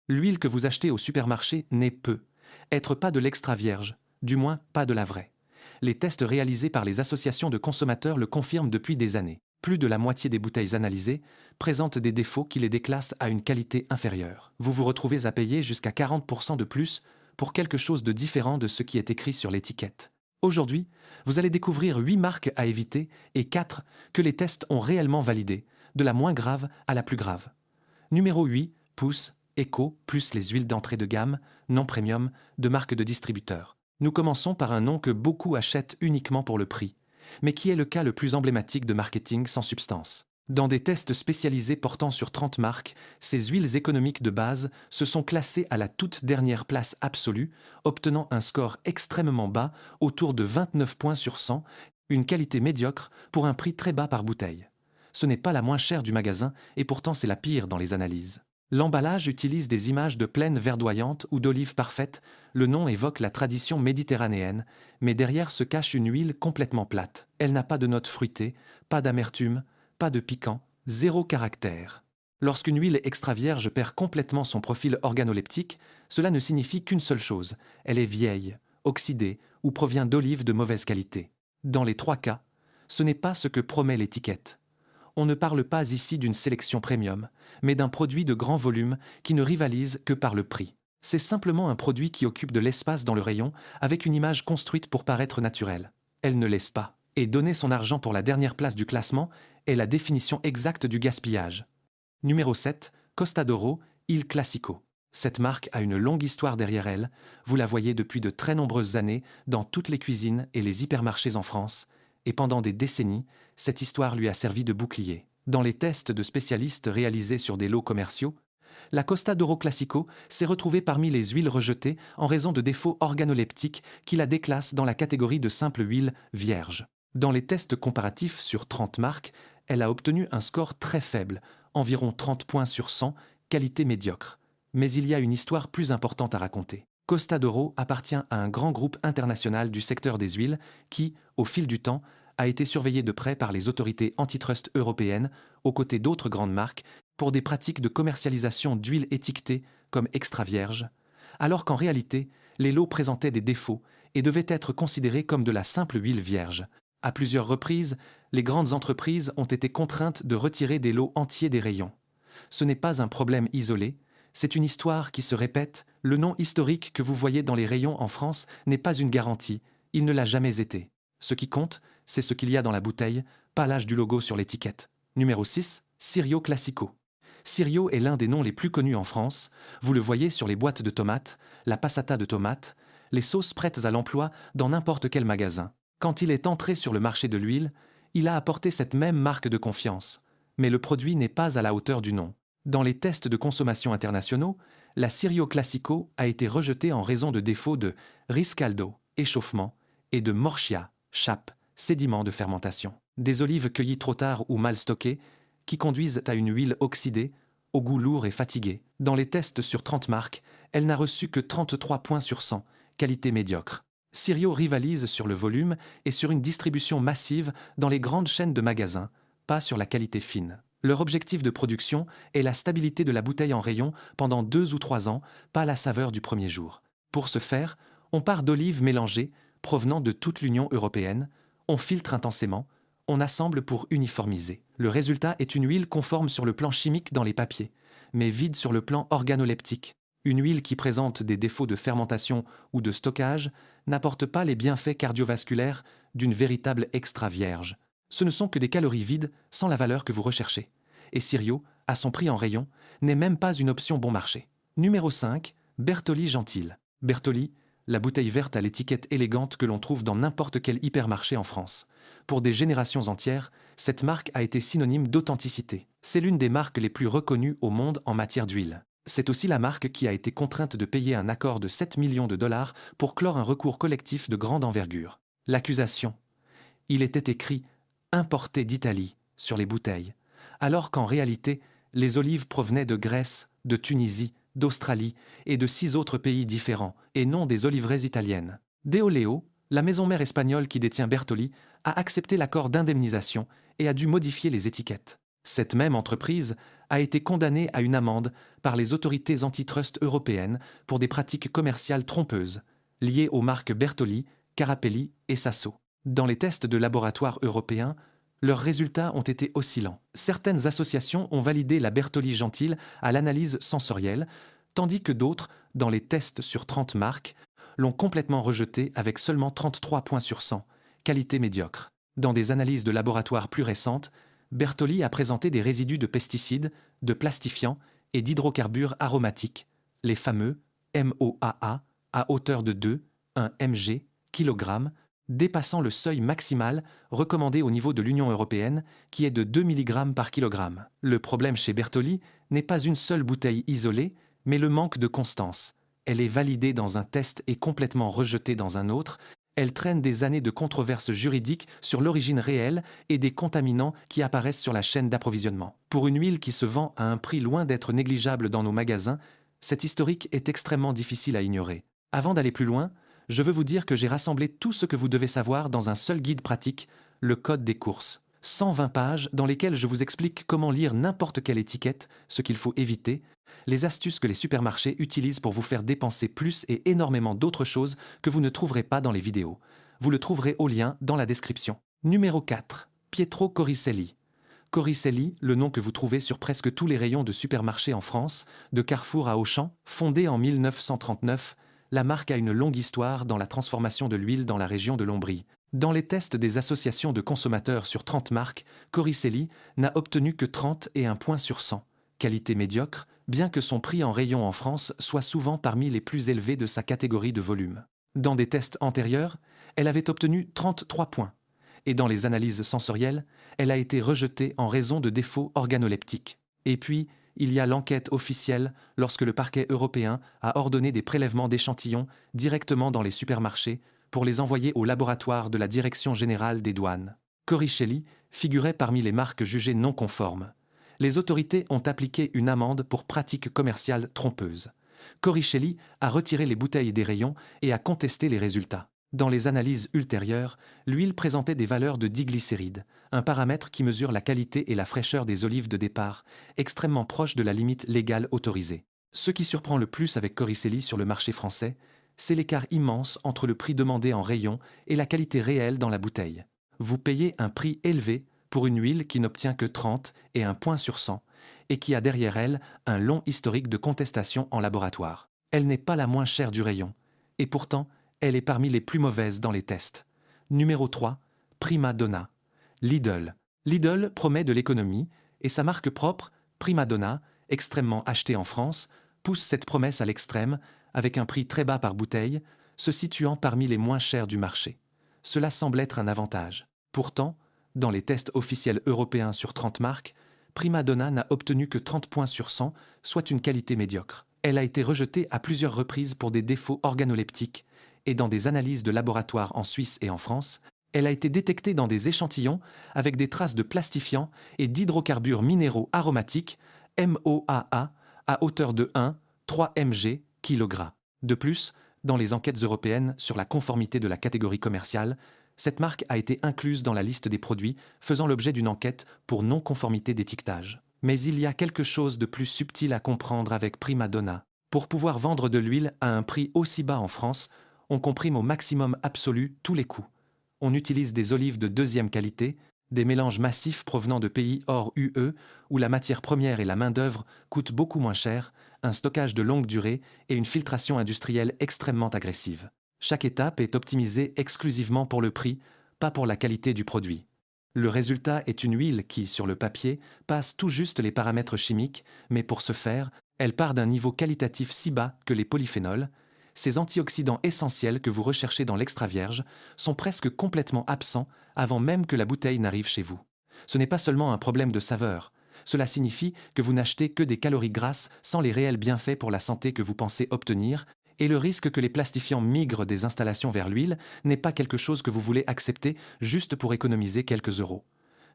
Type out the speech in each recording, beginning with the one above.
L'huile que vous achetez au supermarché n'est être pas de l'extra vierge, du moins pas de la vraie. Les tests réalisés par les associations de consommateurs le confirment depuis des années. Plus de la moitié des bouteilles analysées présentent des défauts qui les déclassent à une qualité inférieure. Vous vous retrouvez à payer jusqu'à 40% de plus pour quelque chose de différent de ce qui est écrit sur l'étiquette. Aujourd'hui, vous allez découvrir 8 marques à éviter et 4 que les tests ont réellement validées, de la moins grave à la plus grave. Numéro 8, Pouce, Eco, plus les huiles d'entrée de gamme, non premium, de marques de distributeurs. Nous commençons par un nom que beaucoup achètent uniquement pour le prix, mais qui est le cas le plus emblématique de marketing sans substance. Dans des tests spécialisés portant sur 30 marques, ces huiles économiques de base se sont classées à la toute dernière place absolue, obtenant un score extrêmement bas, autour de 29 points sur 100, une qualité médiocre pour un prix très bas par bouteille. Ce n'est pas la moins chère du magasin et pourtant c'est la pire dans les analyses. L'emballage utilise des images de plaines verdoyantes ou d'olives parfaites, le nom évoque la tradition méditerranéenne, mais derrière se cache une huile complètement plate. Elle n'a pas de notes fruitées, pas d'amertume, pas de piquant, zéro caractère. Lorsqu'une huile extra vierge perd complètement son profil organoleptique, cela ne signifie qu'une seule chose, elle est vieille, oxydée ou provient d'olives de mauvaise qualité. Dans les 3 cas, ce n'est pas ce que promet l'étiquette. On ne parle pas ici d'une sélection premium, mais d'un produit de grand volume qui ne rivalise que par le prix. C'est simplement un produit qui occupe de l'espace dans le rayon avec une image construite pour paraître naturelle. Elle ne laisse pas. Et donner son argent pour la dernière place du classement est la définition exacte du gaspillage. Numéro 7, Costa d'Oro, Il Classico. Cette marque a une longue histoire derrière elle, vous la voyez depuis de très nombreuses années dans toutes les cuisines et les hypermarchés en France, et pendant des décennies, cette histoire lui a servi de bouclier. Dans les tests de spécialistes réalisés sur des lots commerciaux, la Costa d'Oro Classico s'est retrouvée parmi les huiles rejetées en raison de défauts organoleptiques qui la déclassent dans la catégorie de simple huile vierge. Dans les tests comparatifs sur 30 marques, elle a obtenu un score très faible, environ 30 points sur 100, qualité médiocre. Mais il y a une histoire plus importante à raconter. Costa d'Oro appartient à un grand groupe international du secteur des huiles qui, au fil du temps, a été surveillé de près par les autorités antitrust européennes, aux côtés d'autres grandes marques, pour des pratiques de commercialisation d'huiles étiquetées comme extra vierge, alors qu'en réalité, les lots présentaient des défauts et devaient être considérés comme de la simple huile vierge. À plusieurs reprises, les grandes entreprises ont été contraintes de retirer des lots entiers des rayons. Ce n'est pas un problème isolé, c'est une histoire qui se répète. Le nom historique que vous voyez dans les rayons en France n'est pas une garantie, il ne l'a jamais été. Ce qui compte, c'est ce qu'il y a dans la bouteille, pas l'âge du logo sur l'étiquette. Numéro 6, Sirio Classico. Sirio est l'un des noms les plus connus en France, vous le voyez sur les boîtes de tomates, la passata de tomates, les sauces prêtes à l'emploi dans n'importe quel magasin. Quand il est entré sur le marché de l'huile, il a apporté cette même marque de confiance, mais le produit n'est pas à la hauteur du nom. Dans les tests de consommation internationaux, la Sirio Classico a été rejetée en raison de défauts de riscaldo, échauffement, et de morchia, chape, sédiment de fermentation. Des olives cueillies trop tard ou mal stockées, qui conduisent à une huile oxydée, au goût lourd et fatigué. Dans les tests sur 30 marques, elle n'a reçu que 33 points sur 100, qualité médiocre. Sirio rivalise sur le volume et sur une distribution massive dans les grandes chaînes de magasins, pas sur la qualité fine. Leur objectif de production est la stabilité de la bouteille en rayon pendant 2 ou 3 ans, pas la saveur du premier jour. Pour ce faire, on part d'olives mélangées, provenant de toute l'Union européenne, on filtre intensément, on assemble pour uniformiser. Le résultat est une huile conforme sur le plan chimique dans les papiers, mais vide sur le plan organoleptique. Une huile qui présente des défauts de fermentation ou de stockage n'apporte pas les bienfaits cardiovasculaires d'une véritable extra vierge. Ce ne sont que des calories vides sans la valeur que vous recherchez. Et Sirio, à son prix en rayon, n'est même pas une option bon marché. Numéro 5, Bertolli Gentil. Bertolli, la bouteille verte à l'étiquette élégante que l'on trouve dans n'importe quel hypermarché en France. Pour des générations entières, cette marque a été synonyme d'authenticité. C'est l'une des marques les plus reconnues au monde en matière d'huile. C'est aussi la marque qui a été contrainte de payer un accord de 7 millions de dollars pour clore un recours collectif de grande envergure. L'accusation. Il était écrit « importé d'Italie » sur les bouteilles, alors qu'en réalité, les olives provenaient de Grèce, de Tunisie, d'Australie et de 6 autres pays différents, et non des oliveraies italiennes. Deoleo, la maison mère espagnole qui détient Bertolli, a accepté l'accord d'indemnisation et a dû modifier les étiquettes. Cette même entreprise a été condamné à une amende par les autorités antitrust européennes pour des pratiques commerciales trompeuses, liées aux marques Bertolli, Carapelli et Sasso. Dans les tests de laboratoire européens, leurs résultats ont été oscillants. Certaines associations ont validé la Bertolli Gentile à l'analyse sensorielle, tandis que d'autres, dans les tests sur 30 marques, l'ont complètement rejetée avec seulement 33 points sur 100, qualité médiocre. Dans des analyses de laboratoire plus récentes, Bertolli a présenté des résidus de pesticides, de plastifiants et d'hydrocarbures aromatiques, les fameux MOAA, à hauteur de 1 mg, kg, dépassant le seuil maximal recommandé au niveau de l'Union européenne, qui est de 2 mg par kg. Le problème chez Bertolli n'est pas une seule bouteille isolée, mais le manque de constance. Elle est validée dans un test et complètement rejetée dans un autre. Elle traîne des années de controverses juridiques sur l'origine réelle et des contaminants qui apparaissent sur la chaîne d'approvisionnement. Pour une huile qui se vend à un prix loin d'être négligeable dans nos magasins, cet historique est extrêmement difficile à ignorer. Avant d'aller plus loin, je veux vous dire que j'ai rassemblé tout ce que vous devez savoir dans un seul guide pratique, le Code des courses. 120 pages dans lesquelles je vous explique comment lire n'importe quelle étiquette, ce qu'il faut éviter, les astuces que les supermarchés utilisent pour vous faire dépenser plus et énormément d'autres choses que vous ne trouverez pas dans les vidéos. Vous le trouverez au lien dans la description. Numéro 4. Pietro Coricelli. Coricelli, le nom que vous trouvez sur presque tous les rayons de supermarchés en France, de Carrefour à Auchan, fondée en 1939, la marque a une longue histoire dans la transformation de l'huile dans la région de l'Ombrie. Dans les tests des associations de consommateurs sur 30 marques, Coricelli n'a obtenu que 31 points sur 100. Qualité médiocre, bien que son prix en rayon en France soit souvent parmi les plus élevés de sa catégorie de volume. Dans des tests antérieurs, elle avait obtenu 33 points. Et dans les analyses sensorielles, elle a été rejetée en raison de défauts organoleptiques. Et puis, il y a l'enquête officielle lorsque le parquet européen a ordonné des prélèvements d'échantillons directement dans les supermarchés pour les envoyer au laboratoire de la Direction générale des douanes. Coricelli figurait parmi les marques jugées non conformes. Les autorités ont appliqué une amende pour pratiques commerciales trompeuses. Coricelli a retiré les bouteilles des rayons et a contesté les résultats. Dans les analyses ultérieures, l'huile présentait des valeurs de diglycéride, un paramètre qui mesure la qualité et la fraîcheur des olives de départ, extrêmement proche de la limite légale autorisée. Ce qui surprend le plus avec Coricelli sur le marché français, c'est l'écart immense entre le prix demandé en rayon et la qualité réelle dans la bouteille. Vous payez un prix élevé pour une huile qui n'obtient que 30 et un point sur 100, et qui a derrière elle un long historique de contestation en laboratoire. Elle n'est pas la moins chère du rayon, et pourtant, elle est parmi les plus mauvaises dans les tests. Numéro 3, Prima Donna. Lidl. Lidl promet de l'économie, et sa marque propre, Prima Donna, extrêmement achetée en France, pousse cette promesse à l'extrême, avec un prix très bas par bouteille, se situant parmi les moins chers du marché. Cela semble être un avantage. Pourtant, dans les tests officiels européens sur 30 marques, Prima Donna n'a obtenu que 30 points sur 100, soit une qualité médiocre. Elle a été rejetée à plusieurs reprises pour des défauts organoleptiques, et dans des analyses de laboratoire en Suisse et en France, elle a été détectée dans des échantillons avec des traces de plastifiants et d'hydrocarbures minéraux aromatiques, MOAA, à hauteur de 3 mg, kg. De plus, dans les enquêtes européennes sur la conformité de la catégorie commerciale, cette marque a été incluse dans la liste des produits faisant l'objet d'une enquête pour non-conformité d'étiquetage. Mais il y a quelque chose de plus subtil à comprendre avec Prima Donna. Pour pouvoir vendre de l'huile à un prix aussi bas en France, on comprime au maximum absolu tous les coûts. On utilise des olives de deuxième qualité, des mélanges massifs provenant de pays hors UE où la matière première et la main-d'œuvre coûtent beaucoup moins cher, un stockage de longue durée et une filtration industrielle extrêmement agressive. Chaque étape est optimisée exclusivement pour le prix, pas pour la qualité du produit. Le résultat est une huile qui, sur le papier, passe tout juste les paramètres chimiques, mais pour ce faire, elle part d'un niveau qualitatif si bas que les polyphénols, ces antioxydants essentiels que vous recherchez dans l'extra vierge, sont presque complètement absents avant même que la bouteille n'arrive chez vous. Ce n'est pas seulement un problème de saveur. Cela signifie que vous n'achetez que des calories grasses sans les réels bienfaits pour la santé que vous pensez obtenir, et le risque que les plastifiants migrent des installations vers l'huile n'est pas quelque chose que vous voulez accepter juste pour économiser quelques euros.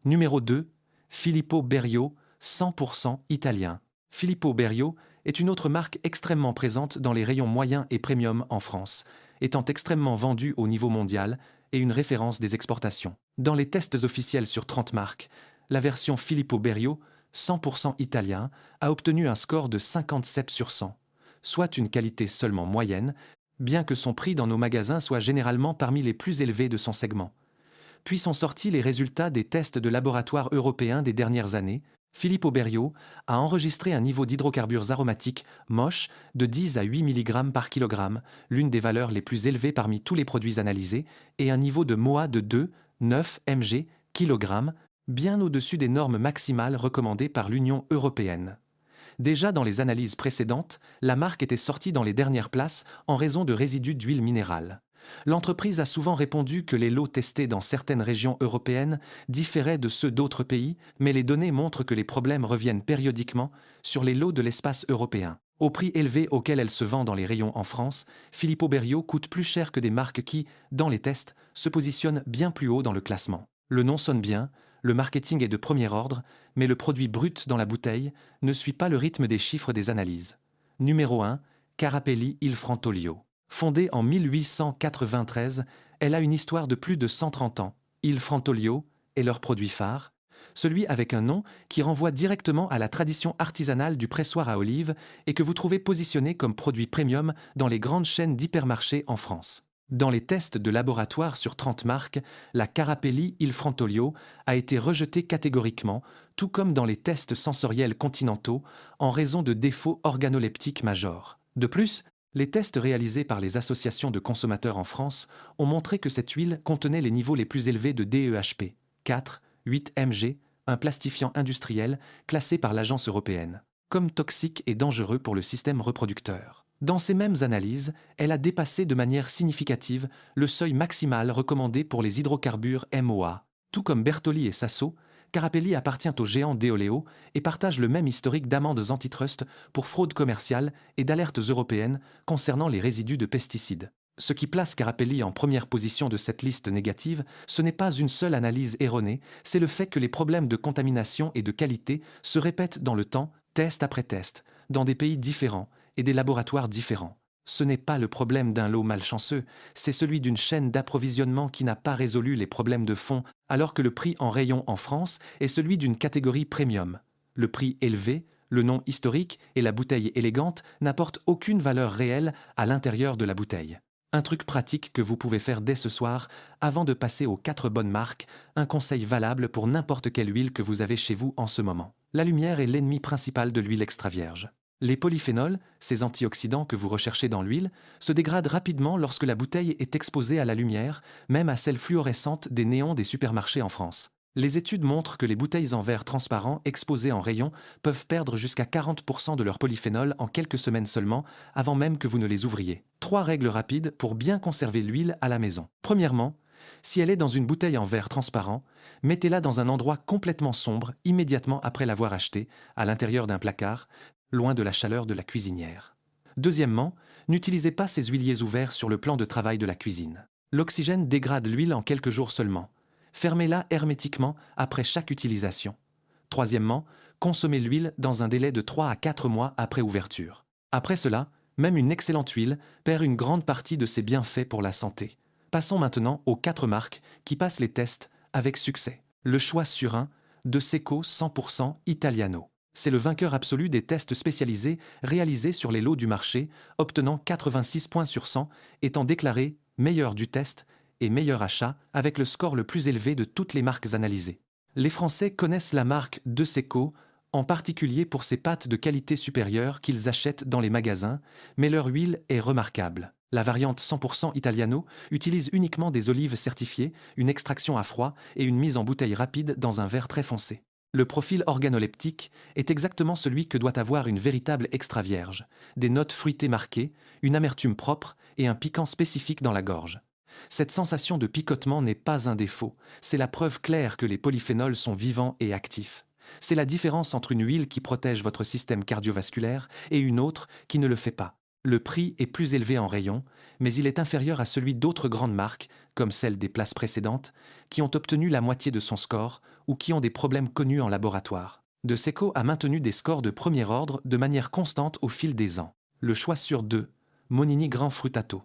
Numéro 2, Filippo Berio, 100% italien. Filippo Berio est une autre marque extrêmement présente dans les rayons moyens et premium en France, étant extrêmement vendue au niveau mondial et une référence des exportations. Dans les tests officiels sur 30 marques, la version Filippo Berio 100% italien, a obtenu un score de 57 sur 100, soit une qualité seulement moyenne, bien que son prix dans nos magasins soit généralement parmi les plus élevés de son segment. Puis sont sortis les résultats des tests de laboratoire européens des dernières années. Filippo Berio a enregistré un niveau d'hydrocarbures aromatiques moche de 10 à 8 mg par kilogramme, l'une des valeurs les plus élevées parmi tous les produits analysés, et un niveau de MOA de 2,9 mg kg, bien au-dessus des normes maximales recommandées par l'Union européenne. Déjà dans les analyses précédentes, la marque était sortie dans les dernières places en raison de résidus d'huile minérale. L'entreprise a souvent répondu que les lots testés dans certaines régions européennes différaient de ceux d'autres pays, mais les données montrent que les problèmes reviennent périodiquement sur les lots de l'espace européen. Au prix élevé auquel elle se vend dans les rayons en France, Filippo Berio coûte plus cher que des marques qui, dans les tests, se positionnent bien plus haut dans le classement. Le nom sonne bien, le marketing est de premier ordre, mais le produit brut dans la bouteille ne suit pas le rythme des chiffres des analyses. Numéro 1, Carapelli Il Frantolio. Fondée en 1893, elle a une histoire de plus de 130 ans. Il Frantolio est leur produit phare, celui avec un nom qui renvoie directement à la tradition artisanale du pressoir à olives et que vous trouvez positionné comme produit premium dans les grandes chaînes d'hypermarchés en France. Dans les tests de laboratoire sur 30 marques, la Carapelli Il Frantolio a été rejetée catégoriquement, tout comme dans les tests sensoriels continentaux, en raison de défauts organoleptiques majeurs. De plus, les tests réalisés par les associations de consommateurs en France ont montré que cette huile contenait les niveaux les plus élevés de DEHP, 4,8 mg, un plastifiant industriel classé par l'Agence européenne, comme toxique et dangereux pour le système reproducteur. Dans ces mêmes analyses, elle a dépassé de manière significative le seuil maximal recommandé pour les hydrocarbures MOA. Tout comme Bertolli et Sasso, Carapelli appartient au géant Deoleo et partage le même historique d'amendes antitrust pour fraude commerciale et d'alertes européennes concernant les résidus de pesticides. Ce qui place Carapelli en première position de cette liste négative, ce n'est pas une seule analyse erronée, c'est le fait que les problèmes de contamination et de qualité se répètent dans le temps, test après test, dans des pays différents et des laboratoires différents. Ce n'est pas le problème d'un lot malchanceux, c'est celui d'une chaîne d'approvisionnement qui n'a pas résolu les problèmes de fond, alors que le prix en rayon en France est celui d'une catégorie premium. Le prix élevé, le nom historique et la bouteille élégante n'apportent aucune valeur réelle à l'intérieur de la bouteille. Un truc pratique que vous pouvez faire dès ce soir, avant de passer aux 4 bonnes marques, un conseil valable pour n'importe quelle huile que vous avez chez vous en ce moment. La lumière est l'ennemi principal de l'huile extra vierge. Les polyphénols, ces antioxydants que vous recherchez dans l'huile, se dégradent rapidement lorsque la bouteille est exposée à la lumière, même à celle fluorescente des néons des supermarchés en France. Les études montrent que les bouteilles en verre transparent exposées en rayon peuvent perdre jusqu'à 40% de leurs polyphénols en quelques semaines seulement, avant même que vous ne les ouvriez. 3 règles rapides pour bien conserver l'huile à la maison. Premièrement, si elle est dans une bouteille en verre transparent, mettez-la dans un endroit complètement sombre immédiatement après l'avoir achetée, à l'intérieur d'un placard, loin de la chaleur de la cuisinière. Deuxièmement, n'utilisez pas ces huiliers ouverts sur le plan de travail de la cuisine. L'oxygène dégrade l'huile en quelques jours seulement. Fermez-la hermétiquement après chaque utilisation. Troisièmement, consommez l'huile dans un délai de 3 à 4 mois après ouverture. Après cela, même une excellente huile perd une grande partie de ses bienfaits pour la santé. Passons maintenant aux 4 marques qui passent les tests avec succès. Le choix sur 1 de Seco 100% Italiano. C'est le vainqueur absolu des tests spécialisés réalisés sur les lots du marché, obtenant 86 points sur 100, étant déclaré meilleur du test et meilleur achat avec le score le plus élevé de toutes les marques analysées. Les Français connaissent la marque De Seco, en particulier pour ses pâtes de qualité supérieure qu'ils achètent dans les magasins, mais leur huile est remarquable. La variante 100% Italiano utilise uniquement des olives certifiées, une extraction à froid et une mise en bouteille rapide dans un verre très foncé. Le profil organoleptique est exactement celui que doit avoir une véritable extra vierge. Des notes fruitées marquées, une amertume propre et un piquant spécifique dans la gorge. Cette sensation de picotement n'est pas un défaut, c'est la preuve claire que les polyphénols sont vivants et actifs. C'est la différence entre une huile qui protège votre système cardiovasculaire et une autre qui ne le fait pas. Le prix est plus élevé en rayon, mais il est inférieur à celui d'autres grandes marques, comme celles des places précédentes, qui ont obtenu la moitié de son score ou qui ont des problèmes connus en laboratoire. De Seco a maintenu des scores de premier ordre de manière constante au fil des ans. Le choix sur 2, Monini Grand Frutato.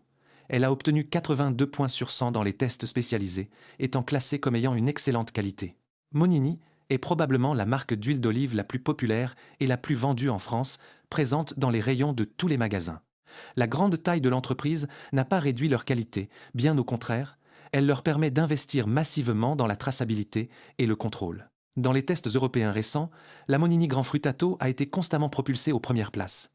Elle a obtenu 82 points sur 100 dans les tests spécialisés, étant classée comme ayant une excellente qualité. Monini est probablement la marque d'huile d'olive la plus populaire et la plus vendue en France, présente dans les rayons de tous les magasins. La grande taille de l'entreprise n'a pas réduit leur qualité, bien au contraire, elle leur permet d'investir massivement dans la traçabilité et le contrôle. Dans les tests européens récents, la Monini Grand Frutato a été constamment propulsée aux premières places.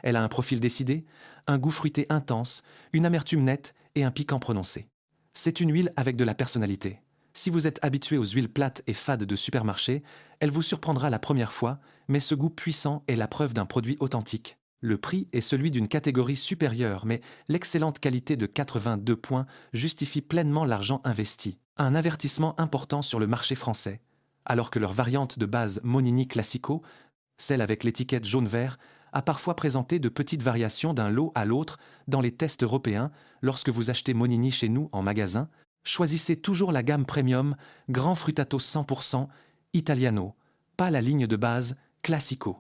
Elle a un profil décidé, un goût fruité intense, une amertume nette et un piquant prononcé. C'est une huile avec de la personnalité. Si vous êtes habitué aux huiles plates et fades de supermarché, elle vous surprendra la première fois, mais ce goût puissant est la preuve d'un produit authentique. Le prix est celui d'une catégorie supérieure, mais l'excellente qualité de 82 points justifie pleinement l'argent investi. Un avertissement important sur le marché français. Alors que leur variante de base Monini Classico, celle avec l'étiquette jaune-vert, a parfois présenté de petites variations d'un lot à l'autre dans les tests européens. Lorsque vous achetez Monini chez nous en magasin, choisissez toujours la gamme premium Grand Frutato 100% Italiano, pas la ligne de base Classico.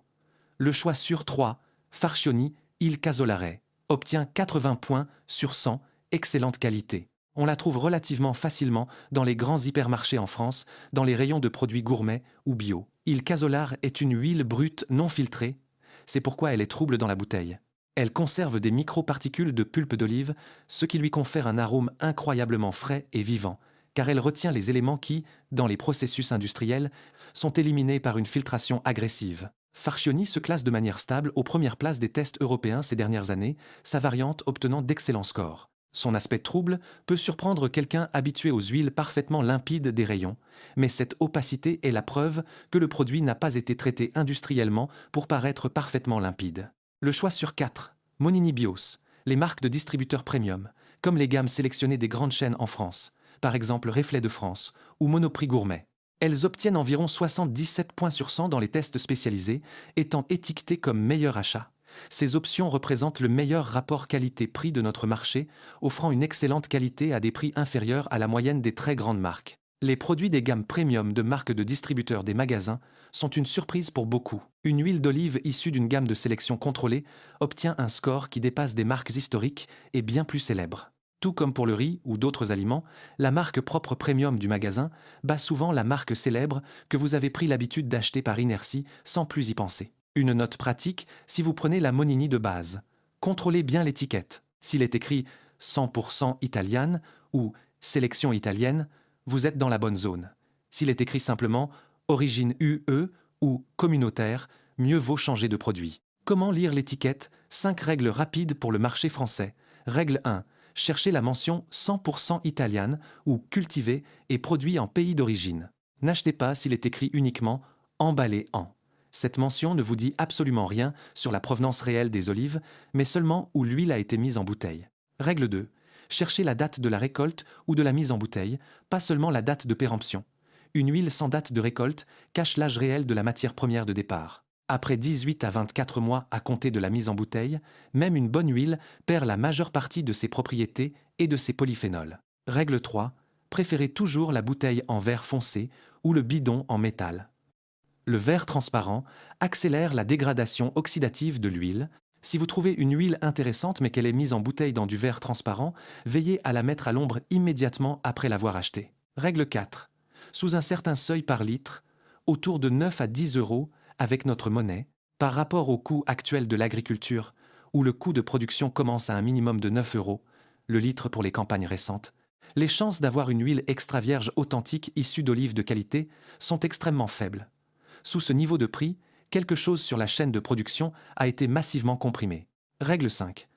Le choix sur 3, Farchioni Il Casolare, obtient 80 points sur 100, excellente qualité. On la trouve relativement facilement dans les grands hypermarchés en France, dans les rayons de produits gourmets ou bio. Il Casolare est une huile brute non filtrée, c'est pourquoi elle est trouble dans la bouteille. Elle conserve des microparticules de pulpe d'olive, ce qui lui confère un arôme incroyablement frais et vivant, car elle retient les éléments qui, dans les processus industriels, sont éliminés par une filtration agressive. Farchioni se classe de manière stable aux premières places des tests européens ces dernières années, sa variante obtenant d'excellents scores. Son aspect trouble peut surprendre quelqu'un habitué aux huiles parfaitement limpides des rayons, mais cette opacité est la preuve que le produit n'a pas été traité industriellement pour paraître parfaitement limpide. Le choix sur 4, Monini Bios, les marques de distributeurs premium, comme les gammes sélectionnées des grandes chaînes en France, par exemple Reflet de France ou Monoprix Gourmet. Elles obtiennent environ 77 points sur 100 dans les tests spécialisés, étant étiquetées comme meilleur achat. Ces options représentent le meilleur rapport qualité-prix de notre marché, offrant une excellente qualité à des prix inférieurs à la moyenne des très grandes marques. Les produits des gammes premium de marques de distributeurs des magasins sont une surprise pour beaucoup. Une huile d'olive issue d'une gamme de sélection contrôlée obtient un score qui dépasse des marques historiques et bien plus célèbres. Tout comme pour le riz ou d'autres aliments, la marque propre premium du magasin bat souvent la marque célèbre que vous avez pris l'habitude d'acheter par inertie sans plus y penser. Une note pratique si vous prenez la Monini de base. Contrôlez bien l'étiquette. S'il est écrit 100% italienne ou sélection italienne, vous êtes dans la bonne zone. S'il est écrit simplement origine UE ou communautaire, mieux vaut changer de produit. Comment lire l'étiquette? 5 règles rapides pour le marché français. Règle 1. Cherchez la mention 100% italienne ou cultivé et produit en pays d'origine. N'achetez pas s'il est écrit uniquement emballé en. Cette mention ne vous dit absolument rien sur la provenance réelle des olives, mais seulement où l'huile a été mise en bouteille. Règle 2. Cherchez la date de la récolte ou de la mise en bouteille, pas seulement la date de péremption. Une huile sans date de récolte cache l'âge réel de la matière première de départ. Après 18 à 24 mois à compter de la mise en bouteille, même une bonne huile perd la majeure partie de ses propriétés et de ses polyphénols. Règle 3. Préférez toujours la bouteille en verre foncé ou le bidon en métal. Le verre transparent accélère la dégradation oxydative de l'huile. Si vous trouvez une huile intéressante mais qu'elle est mise en bouteille dans du verre transparent, veillez à la mettre à l'ombre immédiatement après l'avoir achetée. Règle 4. Sous un certain seuil par litre, autour de 9 à 10 euros avec notre monnaie, par rapport au coût actuel de l'agriculture, où le coût de production commence à un minimum de 9 euros, le litre pour les campagnes récentes, les chances d'avoir une huile extra vierge authentique issue d'olives de qualité sont extrêmement faibles. Sous ce niveau de prix, quelque chose sur la chaîne de production a été massivement comprimé. Règle 5.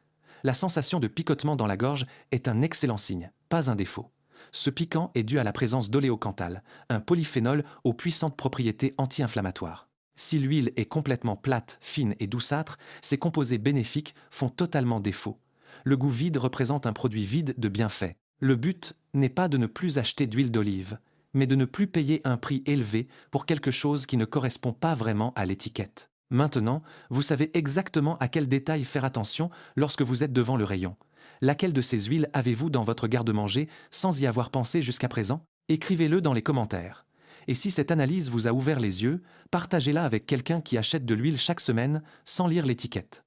La sensation de picotement dans la gorge est un excellent signe, pas un défaut. Ce piquant est dû à la présence d'oléocanthal, un polyphénol aux puissantes propriétés anti-inflammatoires. Si l'huile est complètement plate, fine et douceâtre, ses composés bénéfiques font totalement défaut. Le goût vide représente un produit vide de bienfaits. Le but n'est pas de ne plus acheter d'huile d'olive, mais de ne plus payer un prix élevé pour quelque chose qui ne correspond pas vraiment à l'étiquette. Maintenant, vous savez exactement à quel détail faire attention lorsque vous êtes devant le rayon. Laquelle de ces huiles avez-vous dans votre garde-manger sans y avoir pensé jusqu'à présent? Écrivez-le dans les commentaires. Et si cette analyse vous a ouvert les yeux, partagez-la avec quelqu'un qui achète de l'huile chaque semaine sans lire l'étiquette.